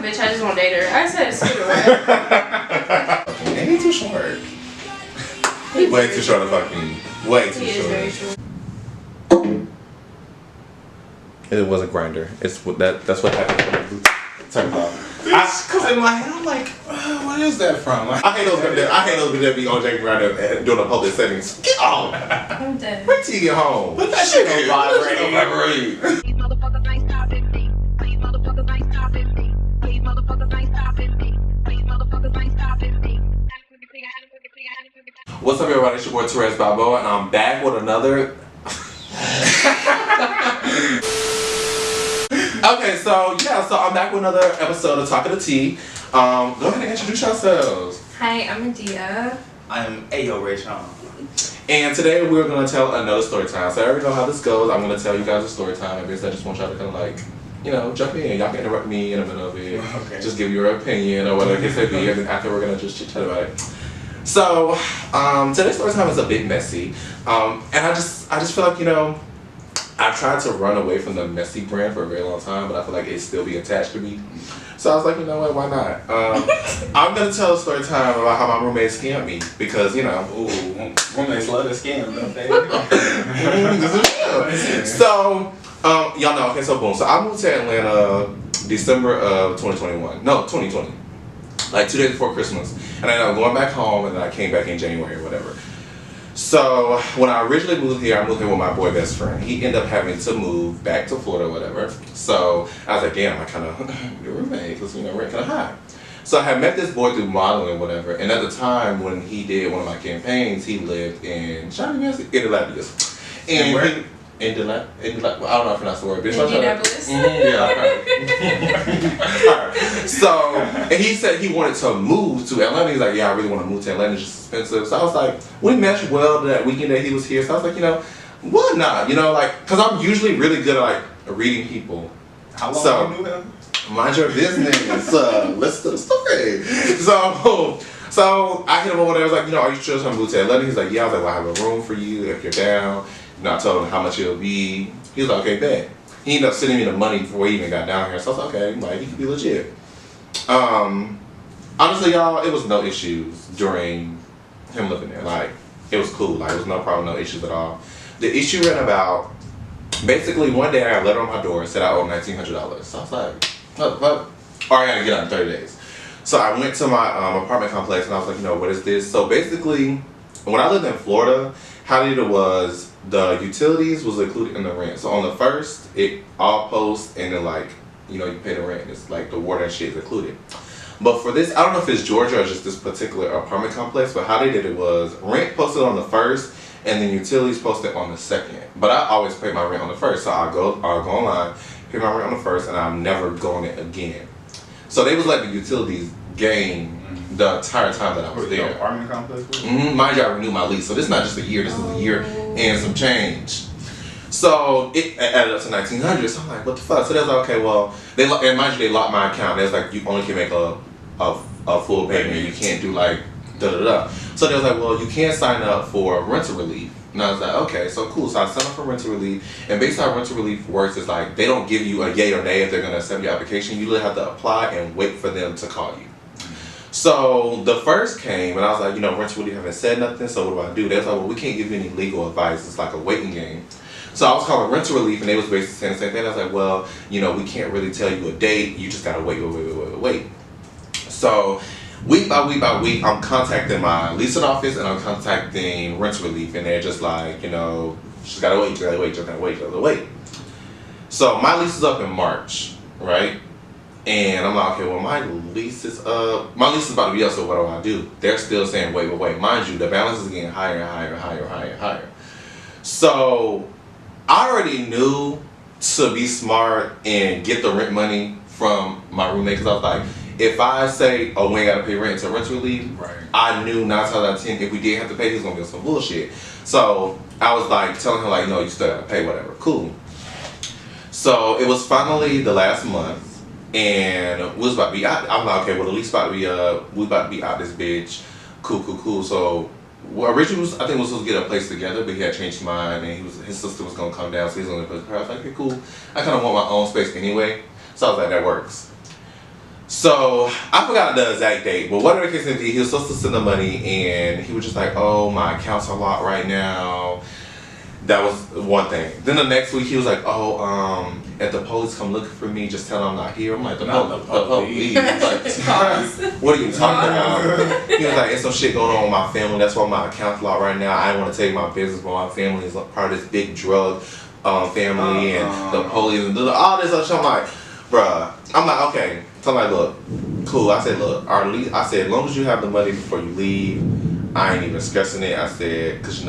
bitch. I just want to date her. I said scoot away. And he's too short. Way too short to fuck me. Way too He short. is very short. It was a grinder. It's that's what happened when the boots turned off. Cause in my head I'm like, what is that from? I hate those bitches that be on Jake Grinder and doing a public settings. Get off! I'm dead. Wait till you get home. Put that shit on vibrate. These motherfuckers ain't stopping me. These motherfuckers ain't stopping me. These motherfuckers ain't stopping me. These motherfuckers ain't stopping me. What's up, everybody? It's your boy Therese Balboa, and I'm back with another. Okay, so I'm back with another episode of Talking to Tea. Go ahead and introduce yourselves. Hi, I'm Adiya. I'm Ayo Rashawn. And today we're going to tell another story time. So I already know how this goes. I'm going to tell you guys a story time. And basically I just want y'all to kind of like, jump in. Y'all can interrupt me in the middle of it. Okay. Just give your opinion or whatever it may be. And then after we're going to just chit chat about it. So, today's story time is a bit messy. And I just feel like, I've tried to run away from the messy brand for a very long time, but I feel like it still be attached to me. So I was like, you know what, why not? I'm going to tell a story time about how my roommate scammed me because, Ooh, roommates love to scam, don't they? So, y'all know, okay, so boom. So I moved to Atlanta December of 2021. No, 2020. Like 2 days before Christmas. And I ended up going back home and then I came back in January or whatever. So when I originally moved here, I moved here with my boy best friend. He ended up having to move back to Florida or whatever. So I was like, damn, I kind of your roommate because rent kind of high. So I had met this boy through modeling or whatever. And at the time when he did one of my campaigns, he lived in Indianapolis. And where? Indianapolis. I don't know if I pronounced the word. Indianapolis. Yeah. So, and he said he wanted to move to Atlanta. He's like, yeah, I really want to move to Atlanta. It's just expensive. So I was like, we meshed well that weekend that he was here. So I was like, why not? Because I'm usually really good at like reading people. How long so, you knew him? Mind your business. Listen to the story. So I hit him over there. I was like, are you sure to move to Atlanta? He's like, yeah. I was like, well, I have a room for you if you're down. I told him how much it'll be. He was like, okay, bet. He ended up sending me the money before he even got down here. So I was like, okay, he could be legit. Honestly, y'all, it was no issues during him living there. Like, it was cool. Like, it was no problem, no issues at all. The issue ran about, basically, one day I got a letter on my door and said I owed $1,900. So I was like, what the fuck? Or I got to get out in 30 days. So I went to my apartment complex and I was like, what is this? So basically, when I lived in Florida, how I did it was the utilities was included in the rent. So on the first, it all posts and then you pay the rent. It's like the water and shit is included. But for this, I don't know if it's Georgia or just this particular apartment complex, but how they did it was rent posted on the first and then utilities posted on the second. But I always pay my rent on the first. So I'll go online, pay my rent on the first, and I'm never going it again. So they was like the utilities game the entire time that I was there. Apartment complex? Mind you, I renewed my lease. So this is not just a year, this is a year and some change. So it added up to $1,900. So I'm like, what the fuck? So they was like, okay, well, and mind you, they locked my account. They was like, you only can make a full payment. You can't do like da-da-da. So they was like, well, you can't sign up for rental relief. And I was like, okay, so cool. So I signed up for rental relief. And basically how rental relief works is like, they don't give you a yay or nay if they're going to accept your application. You literally have to apply and wait for them to call you. So the first came and I was like, rental relief haven't said nothing, so what do I do? They was like, well, we can't give you any legal advice. It's like a waiting game. So I was calling rental relief and they was basically saying the same thing. I was like, well, we can't really tell you a date. You just gotta wait. So week by week, I'm contacting my leasing office and I'm contacting rental relief and they're just like, just gotta wait. So my lease is up in March, right? And I'm like, okay, well, my lease is up. My lease is about to be up, so what do I do? They're still saying, wait. Mind you, the balance is getting higher and higher. So I already knew to be smart and get the rent money from my roommate because I was like, if I say, oh, we ain't got to pay rent until rent relief, right. I knew 9 times out of 10, if we did have to pay, he was going to be some bullshit. So I was like, telling him, like, no, you still got to pay, whatever. Cool. So it was finally the last month. And we was about to be out. I'm like, okay, well, at least we about to be out this bitch. Cool. So originally, I think we was supposed to get a place together, but he had changed his mind, and his sister was gonna come down, so he's gonna put her. I was like, okay, cool. I kind of want my own space anyway, so I was like, that works. So I forgot the exact date, but whatever the case may be, he was supposed to send the money, and he was just like, "Oh, my accounts are locked right now." That was one thing. Then the next week, he was like, "Oh, if the police come looking for me, just tell them I'm not here." I'm like, "The police? Like, what are you talking about?" He was like, "It's some shit going on with my family. That's why my account's locked right now. I didn't want to tell you my business, but my family is part of this big drug family, and the police and all this other shit." I'm like, "Bruh." I'm like, "Okay." So I'm like, "Look, cool." I said, "Look, I said, as long as you have the money before you leave, I ain't even stressing it." I said, "Cause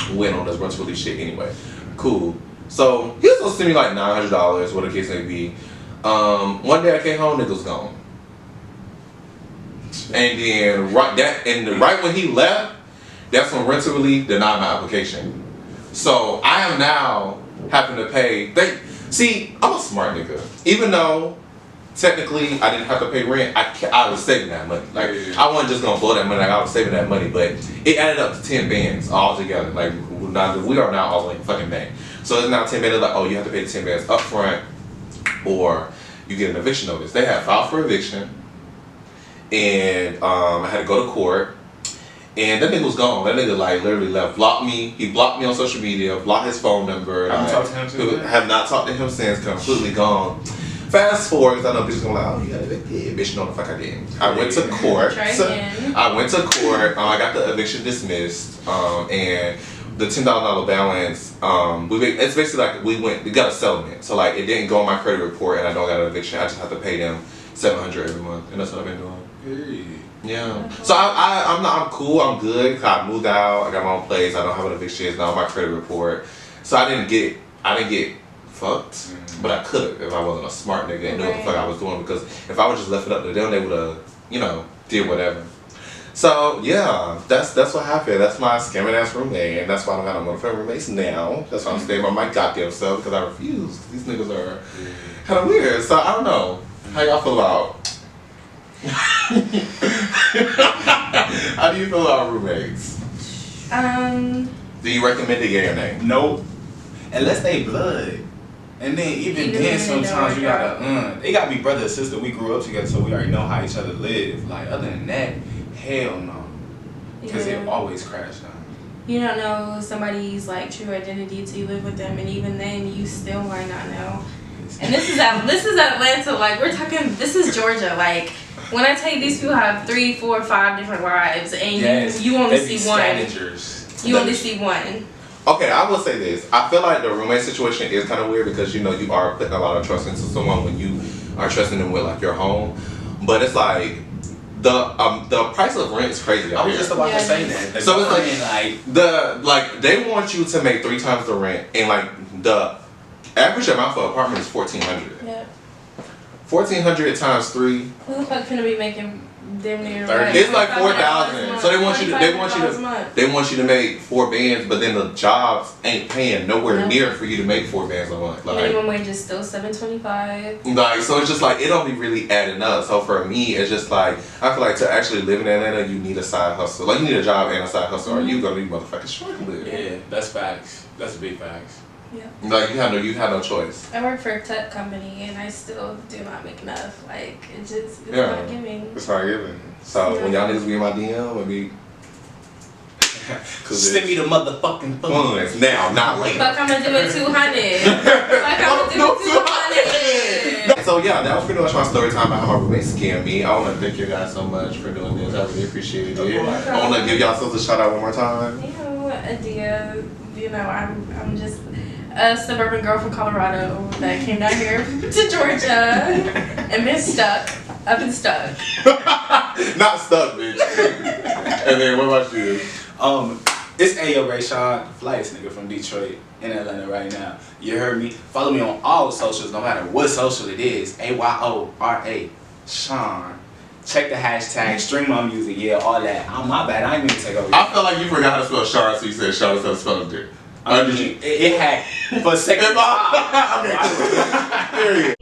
we went on this run to release shit anyway." Cool. So he was supposed to send me like $900, whatever the case may be. One day I came home, nigga was gone. And then right when he left, that's when rent to relief denied my application. So I am now having to pay. See, I'm a smart nigga. Even though technically I didn't have to pay rent, I was saving that money. Like, I wasn't just gonna blow that money. Like, I was saving that money, but it added up to 10 bands all together. Like, we are now all in fucking bank. So it's now 10 bands. Like, oh, you have to pay the 10 bands up front, or you get an eviction notice. They had filed for eviction, and I had to go to court. And that nigga was gone. That nigga like literally left. Blocked me. He blocked me on social media. Blocked his phone number. Have you talked to him too? Have not talked to him since. Completely gone. Fast forward, because I know bitches gonna like, "Oh, you got evicted." Bitch, no, the fuck I didn't. I went to court. I went to court. I got the eviction dismissed. And the $10,000 balance. It's basically like we got a settlement. So like it didn't go on my credit report, and I don't got an eviction. I just have to pay them $700 every month, and that's what I've been doing. Hey. Yeah. So I'm cool. I'm good. I moved out. I got my own place. I don't have an eviction. It's not on my credit report. So I didn't get fucked, but I could have if I wasn't a smart nigga and knew what the fuck I was doing. Because if I would just left it up to them, they would have, did whatever. So yeah, that's what happened. That's my scamming ass roommate, and that's why I don't got no motherfucking roommates now. That's why I'm staying by my goddamn self, because I refuse. These niggas are kind of weird. So I don't know. How y'all feel about? How do you feel about roommates? Do you recommend it, yeah or nay? Nope. Unless they blood. And then even then sometimes you gotta they gotta be brother or sister. We grew up together, so we already know how each other live. Like, other than that, hell no. Because it always crash down. You don't know somebody's like true identity until you live with them, and even then you still might not know. And this is Atlanta. Like, we're talking, this is Georgia. Like, when I tell you these people have 3, 4, 5 different wives, and you only see one. You only see one. Okay, I will say this. I feel like the roommate situation is kind of weird because you are putting a lot of trust into someone when you are trusting them with like your home. But it's like the price of rent is crazy. I was just about to say that. So it's like they want you to make 3 times the rent, and like the average amount for an apartment is $1,400. Yep. 1,400 times 3. Who the fuck finna be making damn near? It's like $4,000. So they want you to make 4 bands, but then the jobs ain't paying nowhere near for you to make 4 bands a month. Like, minimum wage is still $7.25. Like, so it's just like it don't be really adding up. So for me, it's just like I feel like to actually live in Atlanta, you need a side hustle. Like, you need a job and a side hustle, or you gonna be motherfucking struggling. Yeah, that's facts. That's big facts. Yeah. Like, you have no choice. I work for a tech company and I still do not make enough. Like, it's not giving. It's not giving. So when y'all niggas be in my DM, maybe send me the motherfucking funds now, not later. Fuck, I'm gonna do it 200. Fuck, I'm gonna do it 200. So yeah, that was pretty much my story time about how my roommate scammed me. I want to thank you guys so much for doing this. I really appreciate it. I want to give y'all a shout out one more time. Adiya, I'm just a suburban girl from Colorado that came down here to Georgia and been stuck. I've been stuck. Not stuck, bitch. And then what about you? It's Ayo Rashawn, flyest nigga from Detroit in Atlanta right now. You heard me? Follow me on all socials, no matter what social it is. AYORA Sean. Check the hashtag, stream my music, all that. Oh, my bad, I ain't mean to take over. I felt like you forgot how to spell Sean, so you said Sean instead of spelling it. It had for a second. Period.